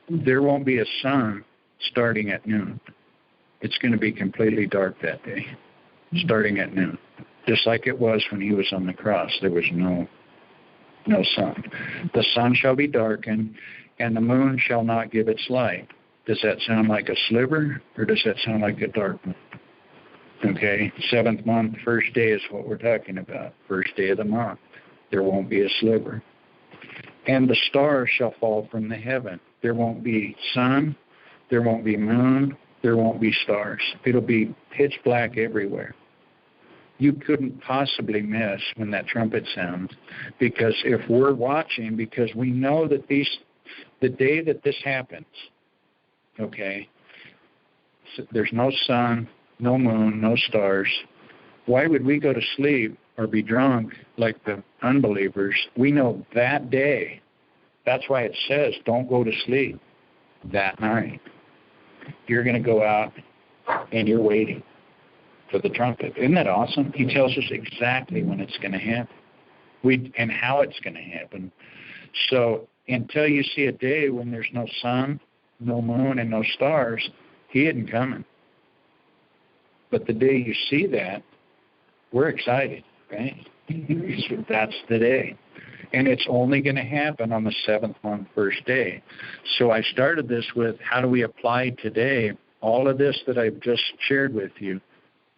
There won't be a sun starting at noon. It's going to be completely dark that day, starting at noon. Just like it was when he was on the cross. There was no sun. The sun shall be darkened, and the moon shall not give its light. Does that sound like a sliver, or does that sound like a dark moon? Okay, 7th month, first day is what we're talking about. First day of the month. There won't be a sliver. And the stars shall fall from the heaven. There won't be sun, there won't be moon, there won't be stars. It'll be pitch black everywhere. You couldn't possibly miss when that trumpet sounds, because if we're watching, because we know that the day that this happens, okay, so there's no sun, no moon, no stars. Why would we go to sleep or be drunk like the unbelievers? We know that day. That's why it says don't go to sleep that night. You're going to go out and you're waiting for the trumpet. Isn't that awesome? He tells us exactly when it's going to happen and how it's going to happen. So until you see a day when there's no sun, no moon, and no stars, he isn't coming. But the day you see that, we're excited, right? That's the day. And it's only going to happen on the 7th month, first day. So I started this with how do we apply today all of this that I've just shared with you.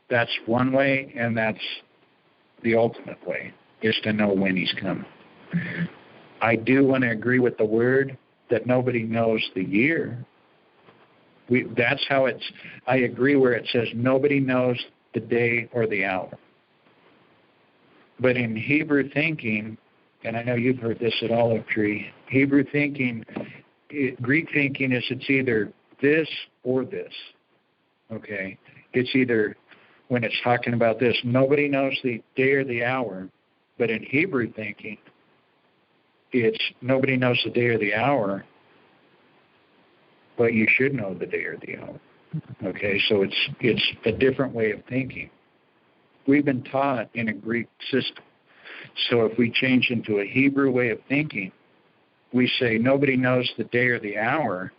That's one way, and that's the ultimate way, is to know when he's coming. I do want to agree with the word that nobody knows the year. That's how I agree where it says nobody knows the day or the hour. But in Hebrew thinking, and I know you've heard this at Olive Tree, Hebrew thinking, Greek thinking is it's either this or this, okay? It's either, when it's talking about this, nobody knows the day or the hour, but in Hebrew thinking, it's nobody knows the day or the hour, but you should know the day or the hour, okay? So it's a different way of thinking. We've been taught in a Greek system. So if we change into a Hebrew way of thinking, we say nobody knows the day or the hour.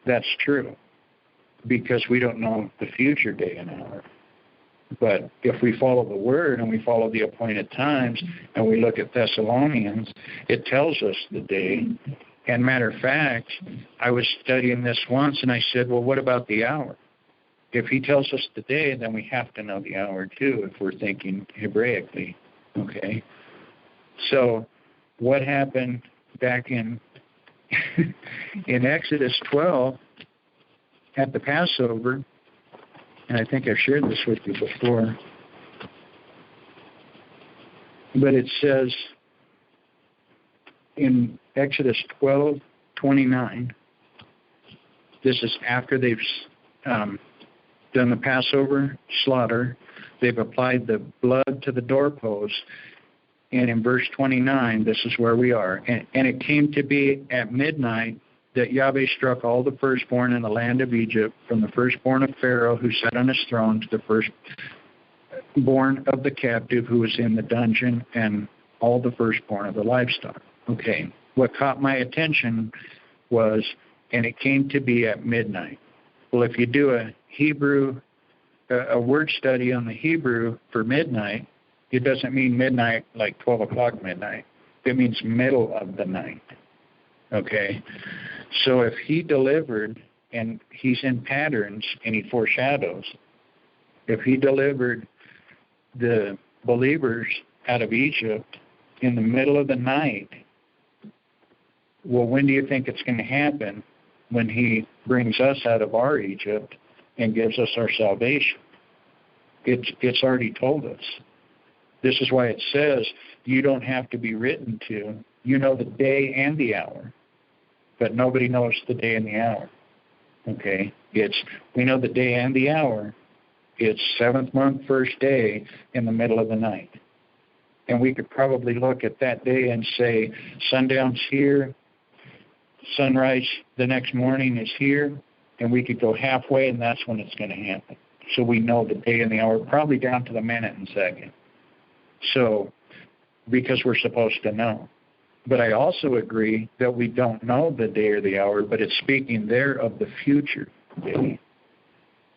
That's true, because we don't know the future day and hour. But if we follow the Word and we follow the appointed times and we look at Thessalonians, it tells us the day. And matter of fact, I was studying this once and I said, well, what about the hour? If he tells us the day, then we have to know the hour too, if we're thinking Hebraically, okay? So what happened back in Exodus 12 at the Passover, and I think I've shared this with you before, but it says in Exodus 12:29, this is after they've done the Passover slaughter. They've applied the blood to the doorpost. And in verse 29, this is where we are. And it came to be at midnight that Yahweh struck all the firstborn in the land of Egypt, from the firstborn of Pharaoh who sat on his throne to the firstborn of the captive who was in the dungeon, and all the firstborn of the livestock. Okay, what caught my attention was, and it came to be at midnight. Well, if you do a word study on the Hebrew for midnight, it doesn't mean midnight like 12 o'clock midnight. It means middle of the night. Okay? So if he delivered, and he's in patterns and he foreshadows, if he delivered the believers out of Egypt in the middle of the night, well, when do you think it's going to happen? When he brings us out of our Egypt and gives us our salvation. It's already told us. This is why it says you don't have to be written to. You know the day and the hour, but nobody knows the day and the hour. Okay? We know the day and the hour. It's 7th month, first day, in the middle of the night. And we could probably look at that day and say, sundown's here, sunrise the next morning is here, and we could go halfway, and that's when it's going to happen. So we know the day and the hour, probably down to the minute and second. So, because we're supposed to know. But I also agree that we don't know the day or the hour, but it's speaking there of the future day.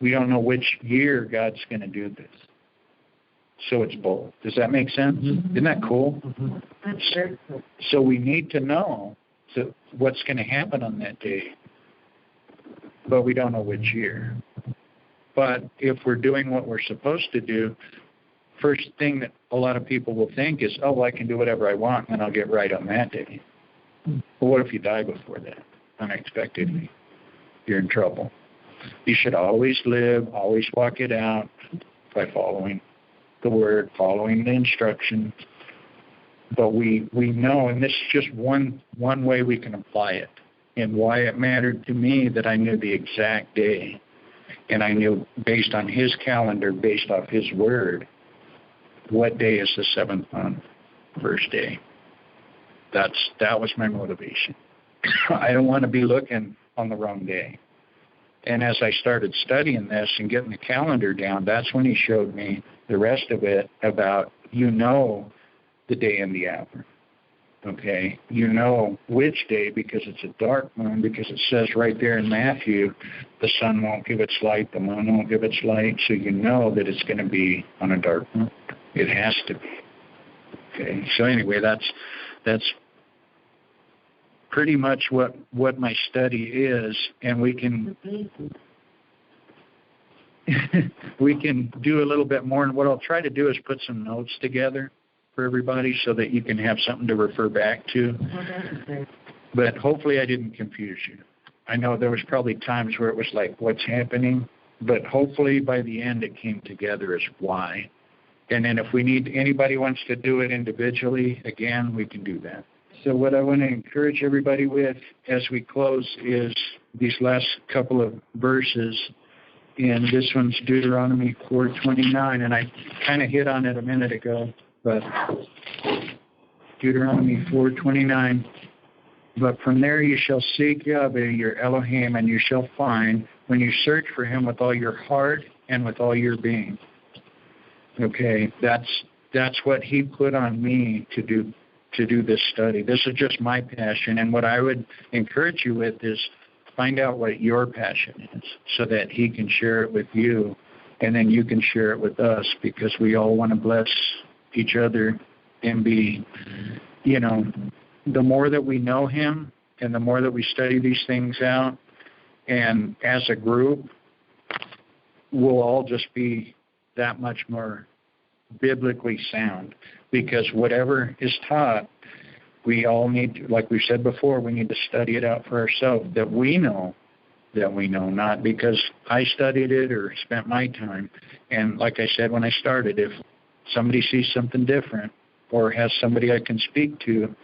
We don't know which year God's going to do this. So it's both. Does that make sense? Mm-hmm. Isn't that cool? Mm-hmm. That's very cool. So we need to know what's going to happen on that day, but we don't know which year. But if we're doing what we're supposed to do, first thing that a lot of people will think is, oh, well, I can do whatever I want and I'll get right on that day. Well, what if you die before that, unexpectedly? You're in trouble. You should always always walk it out by following the Word, following the instruction. But we know, and this is just one way we can apply it, and why it mattered to me that I knew the exact day, and I knew based on His calendar, based off His Word, what day is the 7th month, first day. That was my motivation. I don't want to be looking on the wrong day. And as I started studying this and getting the calendar down, that's when He showed me the rest of it about, the day and the hour. Okay? You know which day because it's a dark moon, because it says right there in Matthew, the sun won't give its light, the moon won't give its light, so you know that it's going to be on a dark moon. It has to be. Okay? So anyway, that's pretty much what my study is, and we can do a little bit more. And what I'll try to do is put some notes together for everybody so that you can have something to refer back to. But hopefully I didn't confuse you. I know there was probably times where it was like, what's happening? But hopefully by the end it came together as why. And then if anybody wants to do it individually, again, we can do that. So what I want to encourage everybody with as we close is these last couple of verses. And this one's Deuteronomy 4:29, and I kind of hit on it a minute ago, but Deuteronomy 4:29, but from there you shall seek Yahweh your Elohim, and you shall find when you search for Him with all your heart and with all your being. Okay, that's what He put on me to do this study. This is just my passion, and what I would encourage you with is find out what your passion is so that He can share it with you, and then you can share it with us, because we all want to bless each other and be, the more that we know Him and the more that we study these things out, and as a group, we'll all just be that much more biblically sound, because whatever is taught, we all need to, like we said before, we need to study it out for ourselves, that we know, not because I studied it or spent my time. And like I said when I started, if somebody sees something different or has somebody I can speak to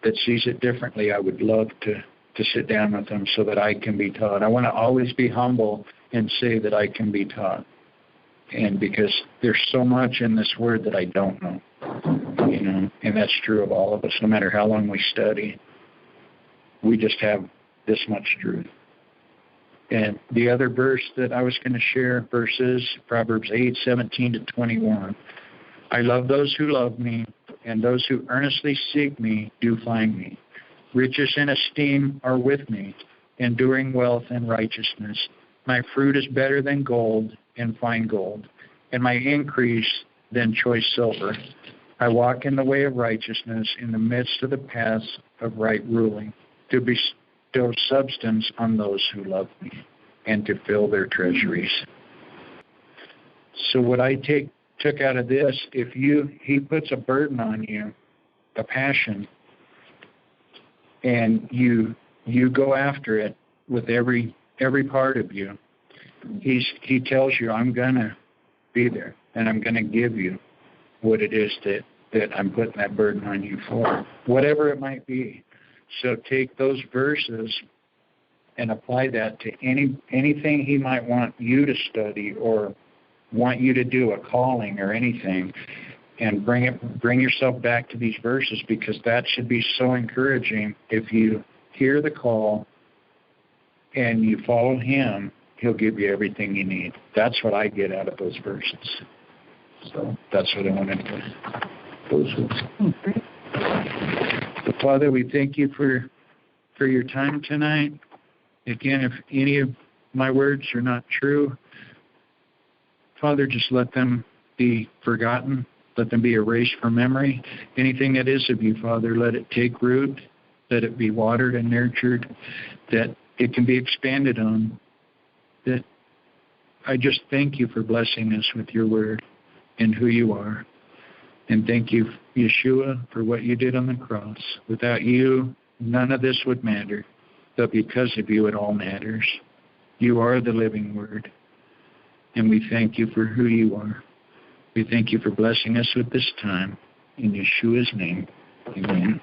that sees it differently, I would love to sit down with them so that I can be taught. I want to always be humble and say that I can be taught. And because there's so much in this Word that I don't know, and that's true of all of us. No matter how long we study, we just have this much truth. And the other verse that I was going to share, verses Proverbs 8:17-21. I love those who love me, and those who earnestly seek me do find me. Riches and esteem are with me, enduring wealth and righteousness. My fruit is better than gold and fine gold, and my increase than choice silver. I walk in the way of righteousness in the midst of the paths of right ruling, to bestow substance on those who love me, and to fill their treasuries. So what I took out of this, He puts a burden on you, a passion, and you go after it with every part of you. He tells you, I'm going to be there, and I'm going to give you what it is that I'm putting that burden on you for, whatever it might be. So take those verses and apply that to anything He might want you to study or want you to do, a calling or anything, and bring yourself back to these verses, because that should be so encouraging if you hear the call and you follow Him He'll give you everything you need. That's what I get out of those verses. So that's what I wanted to close with. So, Father, we thank you for your time tonight. Again, if any of my words are not true, Father, just let them be forgotten. Let them be erased from memory. Anything that is of you, Father, let it take root. Let it be watered and nurtured, that it can be expanded on. That I just thank you for blessing us with your word and who you are. And thank you, Yeshua, for what you did on the cross. Without you, none of this would matter. But because of you, it all matters. You are the living word. And we thank you for who you are. We thank you for blessing us with this time. In Yeshua's name, amen.